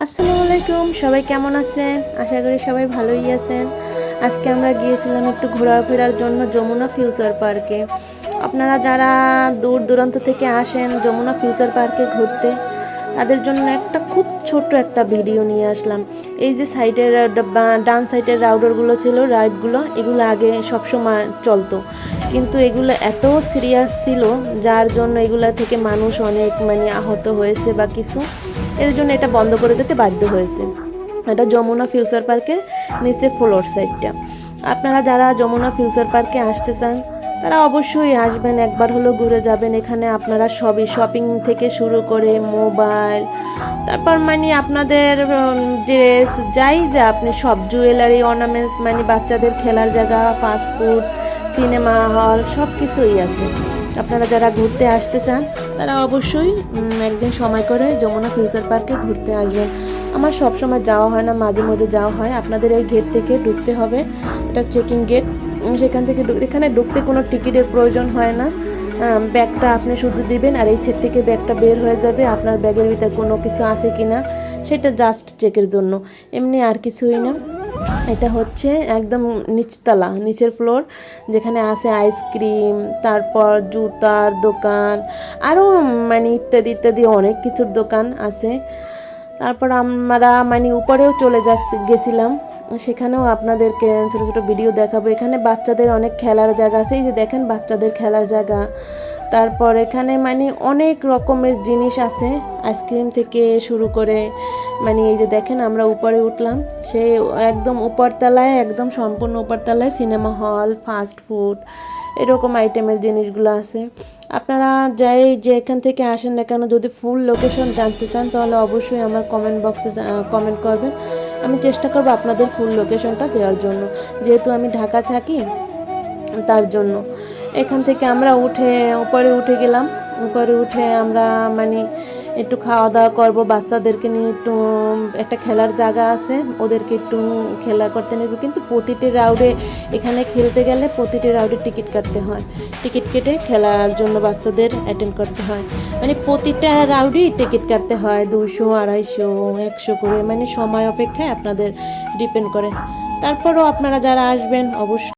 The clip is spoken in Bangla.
আসসালামু আলাইকুম, সবাই কেমন আছেন? আশা করি সবাই ভালোই আছেন। আজকে আমরা গিয়েছিলাম একটু ঘোরাফেরার জন্য যমুনা ফিউচার পার্কে। আপনারা যারা দূর দূরান্ত থেকে আসেন যমুনা ফিউচার পার্কে ঘুরতে, তাদের জন্য একটা খুব ছোট্ট একটা ভিডিও নিয়ে আসলাম। এই যে সাইডের ডান সাইডের রাউডারগুলো ছিল, রাইডগুলো, এগুলো আগে সবসময় চলতো, কিন্তু এগুলো এত সিরিয়াস ছিল যার জন্য এগুলা থেকে মানুষ অনেক আহত হয়েছে বা কিছু, এর জন্য এটা বন্ধ করে দিতে বাধ্য হয়েছে। এটা যমুনা ফিউচার পার্কের নিচে ফ্লোর সাইডটা। আপনারা যারা যমুনা ফিউচার পার্কে আসতে চান তারা অবশ্যই আসবেন, একবার হলো ঘুরে যাবেন। এখানে আপনারা সবই, শপিং থেকে শুরু করে মোবাইল, তারপর আপনাদের ড্রেস, যাই যা আপনি সব, জুয়েলারি, অর্নামেন্টস, বাচ্চাদের খেলার জায়গা, ফাস্টফুড, সিনেমা হল, সব কিছুই আছে। আপনারা যারা ঘুরতে আসতে চান তারা অবশ্যই একদিন সময় করে যমুনা ফিউচার পার্কে ঘুরতে আসবেন। আমার সব সময় যাওয়া হয় না, মাঝে মধ্যে যাওয়া হয়। আপনাদের এই গেট থেকে ঢুকতে হবে, এটা চেকিং গেট। সেখান থেকে এখানে ঢুকতে কোনো টিকিটের প্রয়োজন হয় না। ব্যাগটা আপনি শুধু দিবেন আর এই সেট থেকে ব্যাগটা বের হয়ে যাবে। আপনার ব্যাগের ভিতর কোনো কিছু আছে কি না সেটা জাস্ট চেকের জন্য, এমনি আর কিছুই না। এটা হচ্ছে একদম নিচতলা, নিচের ফ্লোর, যেখানে আছে আইসক্রিম, তারপর জুতার দোকান, আরও ইত্যাদি ইত্যাদি অনেক কিছুর দোকান আছে। তারপর আমরা উপরেও চলে গেছিলাম, সেখানেও আপনাদেরকে ছোট ছোট ভিডিও দেখাবো। এখানে বাচ্চাদের অনেক খেলার জায়গা আছে, এই যে দেখেন বাচ্চাদের খেলার জায়গা। তারপর এখানে অনেক রকমের জিনিস আছে, আইসক্রিম থেকে শুরু করে, এই যে দেখেন আমরা উপরে উঠলাম, সেই একদম উপরতলায়, একদম সম্পূর্ণ উপরতলায় সিনেমা হল, ফাস্ট ফুড, এরকম আইটেমের জিনিসগুলো আছে। আপনারা যাই যে এখান থেকে আসেন না কেন, যদি ফুল লোকেশন জানতে চান তাহলে অবশ্যই আমার কমেন্ট বক্সে কমেন্ট করবেন। আমি চেষ্টা করবো আপনাদের ফুল লোকেশনটা দেওয়ার জন্য, যেহেতু আমি ঢাকা থাকি তার জন্য। এখান থেকে আমরা উপরে উঠে গেলাম। উপরে উঠে আমরা একটু খাওয়া দাওয়া করবো, বাচ্চাদেরকে নিয়ে একটু, একটা খেলার জায়গা আছে, ওদেরকে একটু খেলা করতে নেব। কিন্তু প্রতিটি রাউডে, এখানে খেলতে গেলে প্রতিটি রাউডে টিকিট কাটতে হয়। টিকিট কেটে খেলার জন্য বাচ্চাদের অ্যাটেন্ড করতে হয়, প্রতিটা রাউডেই টিকিট কাটতে হয় 200, 250, 100 করে, সময় অপেক্ষায় আপনাদের ডিপেন্ড করে। তারপরও আপনারা যারা আসবেন অবশ্যই